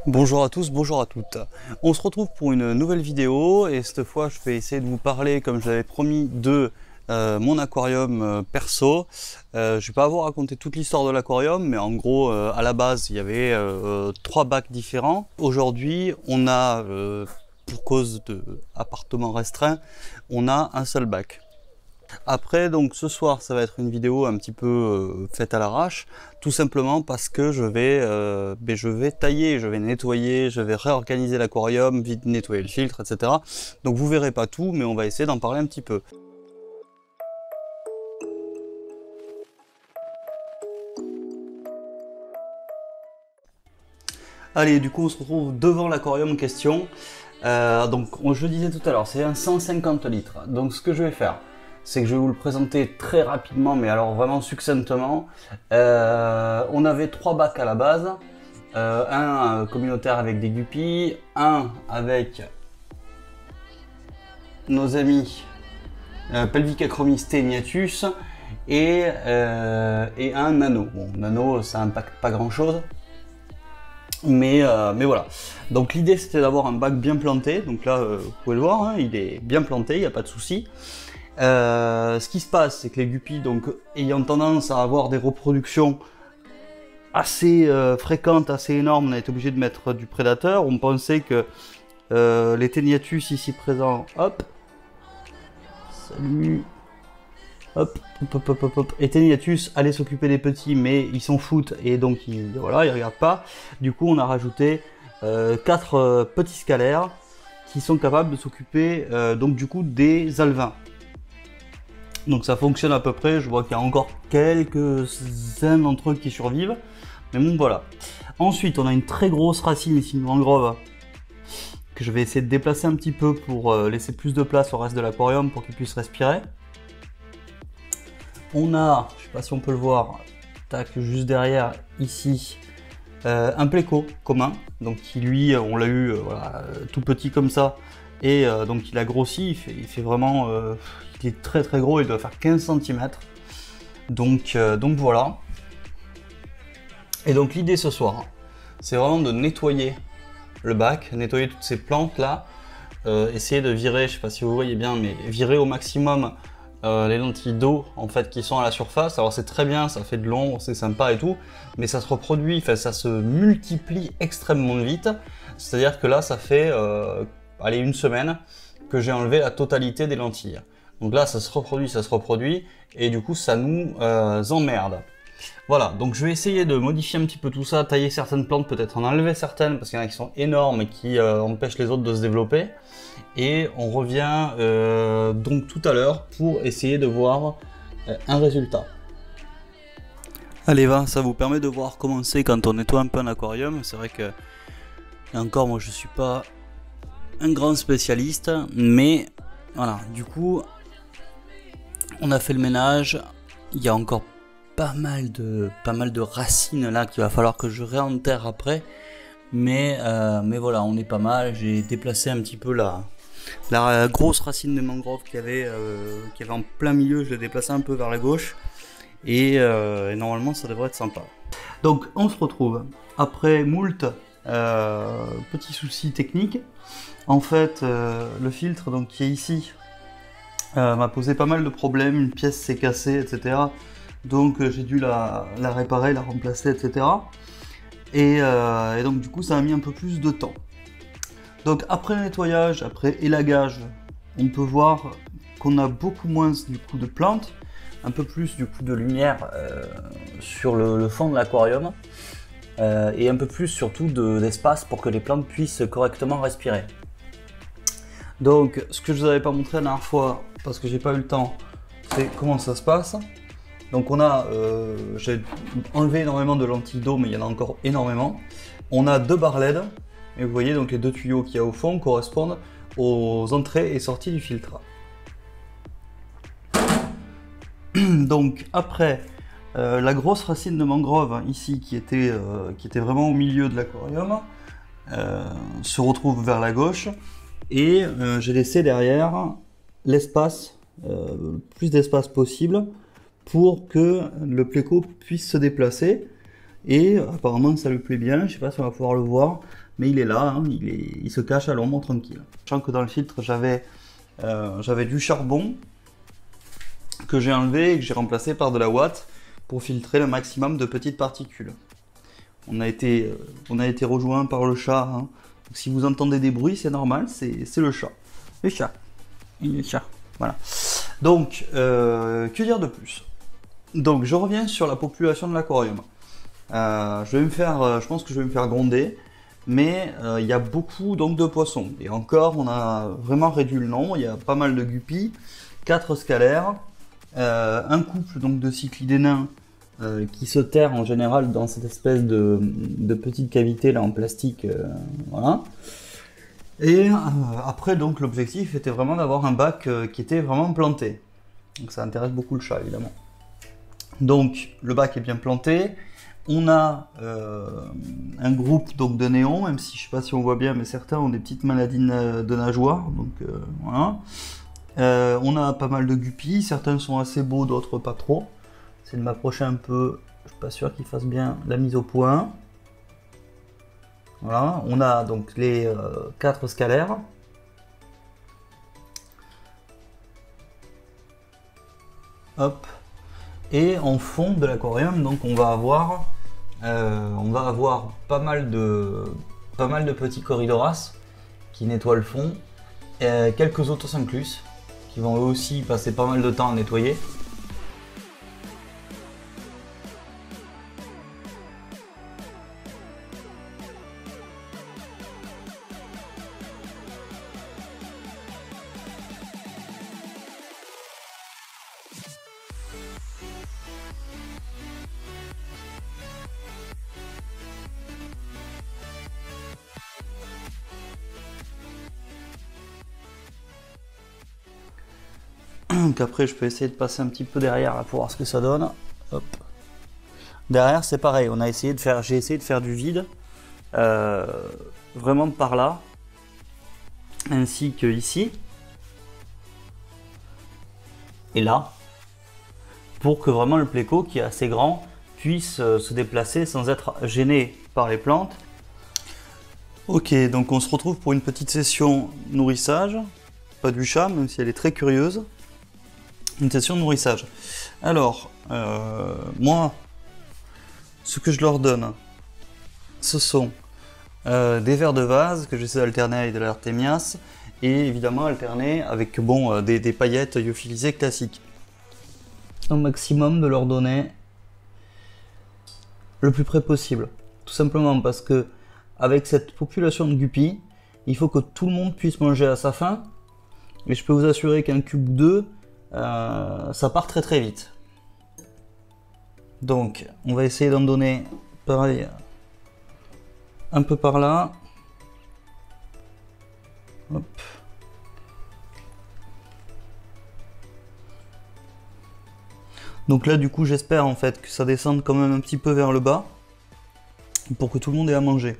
Bonjour à tous, bonjour à toutes. On se retrouve pour une nouvelle vidéo et cette fois je vais essayer de vous parler, comme je l'avais promis, de mon aquarium perso. Je vais pas vous raconter toute l'histoire de l'aquarium, mais en gros à la base il y avait trois bacs différents. Aujourd'hui on a, pour cause de appartement restreint, on a un seul bac. Après, donc ce soir, ça va être une vidéo un petit peu faite à l'arrache, tout simplement parce que je vais tailler, je vais nettoyer, je vais réorganiser l'aquarium, vite nettoyer le filtre, etc. Donc vous verrez pas tout, mais on va essayer d'en parler un petit peu. Allez, du coup, on se retrouve devant l'aquarium en question. Je le disais tout à l'heure, c'est un 150 litres. Donc ce que je vais faire, c'est que je vais vous le présenter très rapidement, mais alors vraiment succinctement. On avait trois bacs à la base. Un communautaire avec des guppies, un avec nos amis Pelvicachromys steniatus et un nano. Bon, nano, ça impacte pas grand chose. Mais voilà. Donc l'idée c'était d'avoir un bac bien planté. Donc là, vous pouvez le voir, hein, il est bien planté, il n'y a pas de souci. Ce qui se passe, c'est que les guppies, donc ayant tendance à avoir des reproductions assez fréquentes, assez énormes, on a été obligé de mettre du prédateur. On pensait que les Taeniatus ici présents, hop, salut, hop, et Taeniatus allaient s'occuper des petits, mais ils s'en foutent et donc voilà, ils regardent pas. Du coup, on a rajouté 4 petits scalaires qui sont capables de s'occuper donc du coup des alevins. Donc ça fonctionne à peu près, je vois qu'il y a encore quelques-uns d'entre eux qui survivent. Mais bon voilà. Ensuite on a une très grosse racine ici, une mangrove, que je vais essayer de déplacer un petit peu pour laisser plus de place au reste de l'aquarium pour qu'il puisse respirer. On a, je sais pas si on peut le voir, tac, juste derrière ici, un pléco commun, donc qui lui, on l'a eu voilà, tout petit comme ça, et donc il a grossi, il fait vraiment, il est très très gros, il doit faire 15 cm, donc voilà. Et donc l'idée ce soir, c'est vraiment de nettoyer le bac, nettoyer toutes ces plantes là, essayer de virer, je sais pas si vous voyez bien, mais virer au maximum les lentilles d'eau en fait qui sont à la surface. Alors c'est très bien, ça fait de l'ombre, c'est sympa et tout, mais ça se reproduit, enfin, ça se multiplie extrêmement vite. C'est-à-dire que là ça fait allez, une semaine que j'ai enlevé la totalité des lentilles. Donc là ça se reproduit, et du coup ça nous emmerde. Voilà, donc je vais essayer de modifier un petit peu tout ça, tailler certaines plantes, peut-être en enlever certaines, parce qu'il y en a qui sont énormes et qui empêchent les autres de se développer. Et on revient donc tout à l'heure pour essayer de voir un résultat. Allez va, ça vous permet de voir comment c'est quand on nettoie un peu un aquarium. C'est vrai que, et encore moi je suis pas un grand spécialiste, mais voilà, du coup on a fait le ménage, il y a encore pas mal de racines là qu'il va falloir que je réenterre après, mais voilà, on est pas mal. J'ai déplacé un petit peu la grosse racine de mangrove qu'il y avait en plein milieu, je l'ai déplacé un peu vers la gauche, et normalement ça devrait être sympa. Donc on se retrouve après moult petits soucis techniques. En fait le filtre donc, qui est ici m'a posé pas mal de problèmes, une pièce s'est cassée, etc. Donc j'ai dû la réparer, la remplacer, etc. Et donc du coup ça a mis un peu plus de temps. Donc après le nettoyage, après élagage, on peut voir qu'on a beaucoup moins du coup de plantes, un peu plus du coup de lumière sur le fond de l'aquarium, et un peu plus surtout d'espace pour que les plantes puissent correctement respirer. Donc ce que je vous avais pas montré la dernière fois, parce que j'ai pas eu le temps, c'est comment ça se passe. Donc on a, j'ai enlevé énormément de lentilles d'eau, mais il y en a encore énormément. On a 2 barres LED, et vous voyez donc les 2 tuyaux qu'il y a au fond correspondent aux entrées et sorties du filtre. Donc après, la grosse racine de mangrove ici qui était vraiment au milieu de l'aquarium se retrouve vers la gauche, et j'ai laissé derrière l'espace, plus d'espace possible, pour que le pléco puisse se déplacer. Et apparemment ça lui plaît bien, je sais pas si on va pouvoir le voir, mais il est là, hein, il se cache à l'ombre tranquille. Sachant que dans le filtre, j'avais du charbon que j'ai enlevé et que j'ai remplacé par de la ouate pour filtrer le maximum de petites particules. On a été rejoint par le chat, hein. Donc, si vous entendez des bruits, c'est normal, c'est le chat. Le chat. Le chat. Voilà. Donc, que dire de plus? Donc, je reviens sur la population de l'aquarium. Je pense que je vais me faire gronder, mais il y a beaucoup donc de poissons. Et encore, on a vraiment réduit le nombre. Il y a pas mal de guppies, 4 scalaires, un couple donc de cyclidés nains qui se terrent en général dans cette espèce de petite cavité là en plastique, voilà. Et après donc l'objectif était vraiment d'avoir un bac qui était vraiment planté. Donc ça intéresse beaucoup le chat évidemment. Donc le bac est bien planté. On a un groupe donc de néons, même si je sais pas si on voit bien, mais certains ont des petites maladies de nageoires, donc voilà. On a pas mal de guppies, certains sont assez beaux, d'autres pas trop. C'est de m'approcher un peu, je suis pas sûr qu'ils fassent bien la mise au point. Voilà, on a donc les 4 scalaires. Hop. Et en fond de l'aquarium, donc on va avoir pas mal de petits corridoras qui nettoient le fond, quelques autosynclus qui vont eux aussi passer pas mal de temps à nettoyer. Donc après je peux essayer de passer un petit peu derrière là, pour voir ce que ça donne. Hop. Derrière c'est pareil, j'ai essayé de faire du vide vraiment par là, ainsi que ici et là, pour que vraiment le pléco qui est assez grand puisse se déplacer sans être gêné par les plantes. Ok, donc on se retrouve pour une petite session nourrissage, pas du chat même si elle est très curieuse. Une session de nourrissage. Alors, moi, ce que je leur donne, ce sont des vers de vase que j'essaie d'alterner avec de l'artémias et évidemment alterner avec des paillettes lyophilisées classiques. Au maximum de leur donner le plus près possible. Tout simplement parce que avec cette population de guppies, il faut que tout le monde puisse manger à sa faim. Et je peux vous assurer qu'un cube ou deux, ça part très très vite. Donc on va essayer d'en donner pareil un peu par là. Hop. Donc là du coup j'espère en fait que ça descende quand même un petit peu vers le bas pour que tout le monde ait à manger.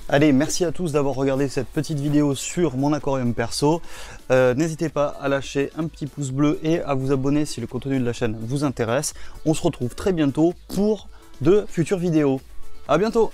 Allez, merci à tous d'avoir regardé cette petite vidéo sur mon aquarium perso. N'hésitez pas à lâcher un petit pouce bleu et à vous abonner si le contenu de la chaîne vous intéresse. On se retrouve très bientôt pour de futures vidéos. À bientôt!